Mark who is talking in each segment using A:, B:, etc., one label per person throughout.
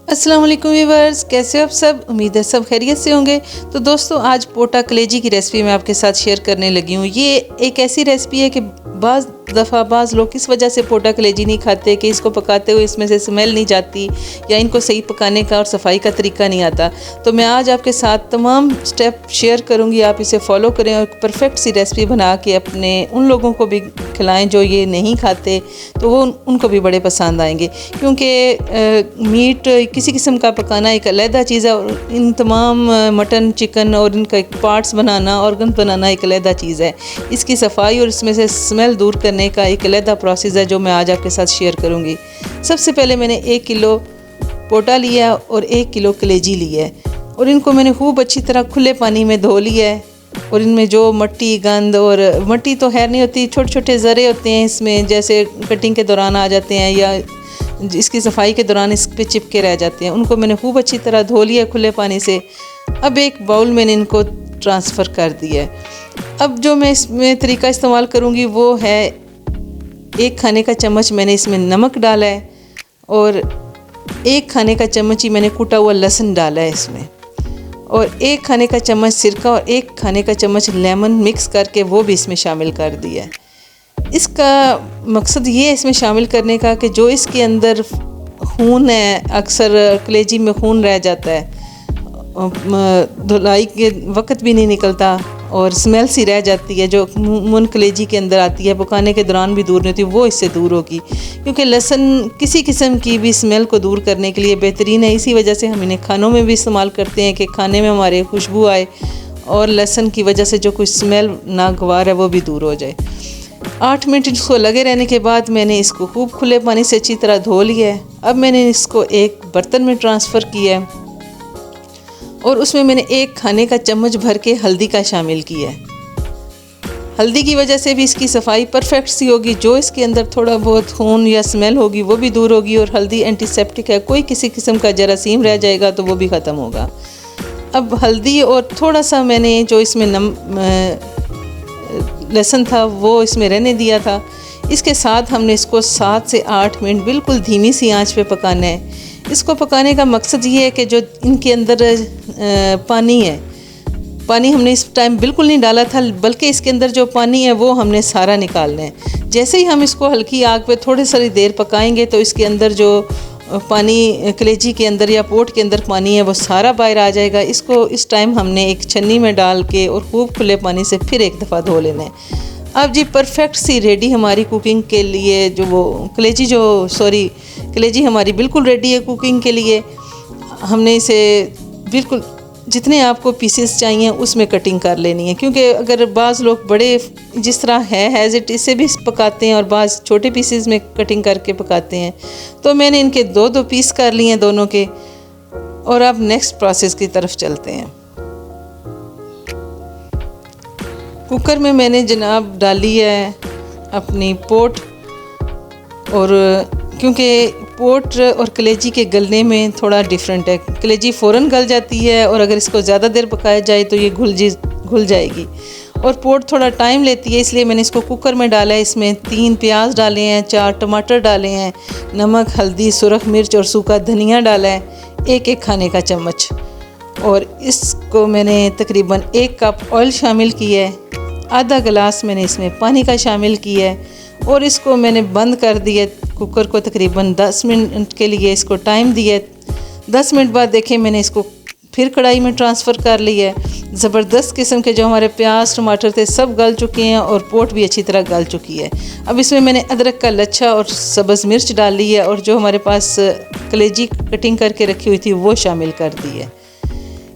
A: अस्सलाम वालेकुम व्यूअर्स, कैसे हो आप सब। उम्मीद है सब खैरियत से होंगे। तो दोस्तों, आज पोटा कलेजी की रेसिपी मैं आपके साथ शेयर करने लगी हूँ। ये एक ऐसी रेसिपी है कि बाज़ लोग किस वजह से पोटा कलेजी नहीं खाते कि इसको पकाते हुए इसमें से स्मेल नहीं जाती या इनको सही पकाने का और सफाई का तरीका नहीं आता। तो मैं आज आपके साथ तमाम स्टेप शेयर करूँगी, आप इसे फॉलो करें और परफेक्ट सी रेसिपी बना के अपने उन लोगों को भी खिलाएँ जो ये नहीं खाते, तो वो उनको भी बड़े पसंद आएंगे। क्योंकि मीट किसी किस्म का पकाना एक अलहदा चीज़ है और इन तमाम मटन, चिकन और इनका पार्ट्स बनाना, ऑर्गन बनाना एक अलहदा चीज़ है। इसकी सफाई और इसमें से स्मेल दूर करने का एक अलहदा प्रोसेस है जो मैं आज आपके साथ शेयर करूँगी। सबसे पहले मैंने 1 किलो पोटा लिया और 1 किलो कलेजी लिया है और इनको मैंने खूब अच्छी तरह खुले पानी में धो लिया है। और इनमें जो मट्टी, गंद, और मट्टी तो खैर नहीं होती, छोटे छोटे ज़रे होते हैं इसमें, जैसे कटिंग के दौरान आ जाते हैं या इसकी सफाई के दौरान इस पे चिपके रह जाते हैं। उनको मैंने खूब अच्छी तरह धो लिया खुले पानी से। अब एक बाउल में इनको ट्रांसफ़र कर दिया है। अब जो मैं इसमें तरीका इस्तेमाल करूँगी वो है 1 खाने का चम्मच मैंने इसमें नमक डाला है और 1 खाने का चम्मच ही मैंने कुटा हुआ लहसुन डाला है इसमें, और 1 खाने का चम्मच सिरका और 1 खाने का चम्मच लेमन मिक्स करके वो भी इसमें शामिल कर दिया है। इसका मकसद ये है इसमें शामिल करने का कि जो इसके अंदर खून है, अक्सर कलेजी में खून रह जाता है, धुलाई के वक्त भी नहीं निकलता और स्मेल सी रह जाती है जो मुन कलेजी के अंदर आती है, पकाने के दौरान भी दूर नहीं होती, वो इससे दूर होगी। क्योंकि लहसुन किसी किस्म की भी स्मेल को दूर करने के लिए बेहतरीन है। इसी वजह से हम इन्हें खानों में भी इस्तेमाल करते हैं कि खाने में हमारे खुशबू आए और लहसुन की वजह से जो कुछ स्मेल नागवार है वो भी दूर हो जाए। 8 मिनट इसको लगे रहने के बाद मैंने इसको खूब खुले पानी से अच्छी तरह धो लिया है। अब मैंने इसको एक बर्तन में ट्रांसफ़र किया है और उसमें मैंने 1 खाने का चम्मच भर के हल्दी का शामिल किया है। हल्दी की वजह से भी इसकी सफाई परफेक्ट सी होगी, जो इसके अंदर थोड़ा बहुत खून या स्मेल होगी वो भी दूर होगी। और हल्दी एंटीसेप्टिक है, कोई किसी किस्म का जरासीम रह जाएगा तो वो भी ख़त्म होगा। अब हल्दी और थोड़ा सा मैंने जो इसमें लहसुन था वो इसमें रहने दिया था। इसके साथ हमने इसको 7 से 8 मिनट बिल्कुल धीमी सी आंच पे पकाना है। इसको पकाने का मकसद ये है कि जो इनके अंदर पानी है, पानी हमने इस टाइम बिल्कुल नहीं डाला था, बल्कि इसके अंदर जो पानी है वो हमने सारा निकालना है। जैसे ही हम इसको हल्की आग पे थोड़ी सारी देर पकाएंगे तो इसके अंदर जो पानी कलेजी के अंदर या पोट के अंदर पानी है वो सारा बाहर आ जाएगा। इसको इस टाइम हमने एक छन्नी में डाल के और खूब खुले पानी से फिर एक दफ़ा धो लेना है। अब जी परफेक्ट सी रेडी हमारी कुकिंग के लिए, जो वो कलेजी हमारी बिल्कुल रेडी है कुकिंग के लिए। हमने इसे बिल्कुल जितने आपको पीसेस चाहिए उसमें कटिंग कर लेनी है, क्योंकि अगर बाज़ लोग बड़े जिस तरह है एज इट इससे भी पकाते हैं और बाज़ छोटे पीसेस में कटिंग करके पकाते हैं। तो मैंने इनके 2-2 पीस कर लिए हैं दोनों के। और अब नेक्स्ट प्रोसेस की तरफ चलते हैं। कुकर में मैंने जनाब डाली है अपनी पोट, और क्योंकि पोट और कलेजी के गलने में थोड़ा डिफरेंट है। कलेजी फ़ौरन गल जाती है और अगर इसको ज़्यादा देर पकाया जाए तो ये घुल जाएगी, और पोट थोड़ा टाइम लेती है। इसलिए मैंने इसको कुकर में डाला है। इसमें 3 प्याज डाले हैं, 4 टमाटर डाले हैं, नमक, हल्दी, सुरख मिर्च और सूखा धनिया डाला है, 1-1 खाने का चम्मच। और इसको मैंने तकरीबन 1 कप ऑयल शामिल किया है, आधा गिलास मैंने इसमें पानी का शामिल किया है और इसको मैंने बंद कर दिया कुकर को। तकरीबन 10 मिनट के लिए इसको टाइम दिया। 10 मिनट बाद देखें मैंने इसको फिर कढ़ाई में ट्रांसफ़र कर लिया है। ज़बरदस्त किस्म के जो हमारे प्याज, टमाटर थे सब गल चुके हैं और पोट भी अच्छी तरह गल चुकी है। अब इसमें मैंने अदरक का लच्छा और सब्ज़ मिर्च डाल ली है और जो हमारे पास कलेजी कटिंग करके रखी हुई थी वो शामिल कर दी है।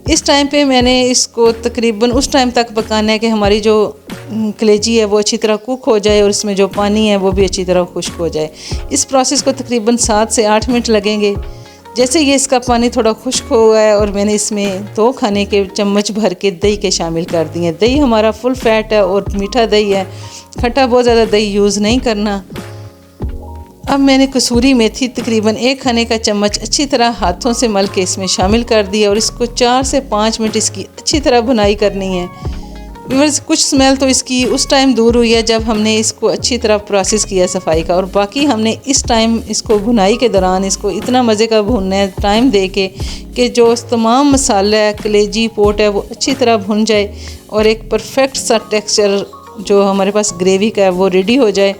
A: इस टाइम पे मैंने इसको तकरीबन उस टाइम तक पकाना है कि हमारी जो कलेजी है वो अच्छी तरह कुक हो जाए और इसमें जो पानी है वो भी अच्छी तरह खुश्क हो जाए। इस प्रोसेस को तकरीबन 7 से 8 मिनट लगेंगे। जैसे ये इसका पानी थोड़ा खुश्क हुआ है और मैंने इसमें 2 खाने के चम्मच भर के दही के शामिल कर दिए। दही हमारा फुल फैट है और मीठा दही है, खट्टा बहुत ज़्यादा दही यूज़ नहीं करना। अब मैंने कसूरी मेथी तकरीबन 1 खाने का चम्मच अच्छी तरह हाथों से मल के इसमें शामिल कर दिया और इसको 4 से 5 मिनट इसकी अच्छी तरह भुनाई करनी है। व्यूअर्स कुछ स्मेल तो इसकी उस टाइम दूर हुई है जब हमने इसको अच्छी तरह प्रोसेस किया सफाई का, और बाकी हमने इस टाइम इसको भुनाई के दौरान इसको इतना मज़े का भूनना है टाइम दे के कि जो तमाम मसाला है, कलेजी पोट है, वो अच्छी तरह भुन जाए और एक परफेक्ट सा टेक्सचर जो हमारे पास ग्रेवी का है वो रेडी हो जाए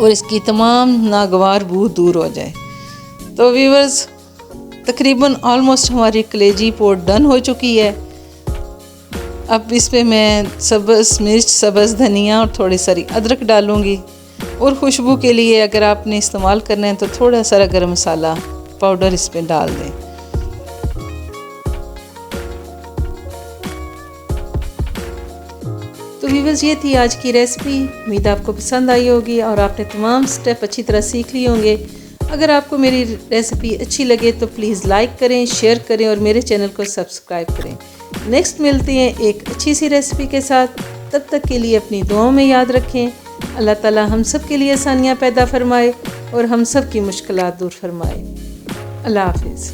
A: और इसकी तमाम नागवार बू दूर हो जाए। तो व्यूअर्स तकरीबन ऑलमोस्ट हमारी कलेजी पोट डन हो चुकी है। अब इस पे मैं सब्ज़ मिर्च, सब्ज़ धनिया और थोड़ी सारी अदरक डालूँगी, और खुशबू के लिए अगर आपने इस्तेमाल करना है तो थोड़ा सा गरम मसाला पाउडर इस पे डाल दें। तो व्यूअर्स ये थी आज की रेसिपी, उम्मीद आपको पसंद आई होगी और आपने तमाम स्टेप अच्छी तरह सीख लिए होंगे। अगर आपको मेरी रेसिपी अच्छी लगे तो प्लीज़ लाइक करें, शेयर करें और मेरे चैनल को सब्सक्राइब करें। नेक्स्ट मिलते हैं एक अच्छी सी रेसिपी के साथ, तब तक के लिए अपनी दुआओं में याद रखें। अल्लाह ताला हम सब के लिए आसानियाँ पैदा फरमाए और हम सब की मुश्किलात दूर फरमाए। अल्लाह हाफिज़।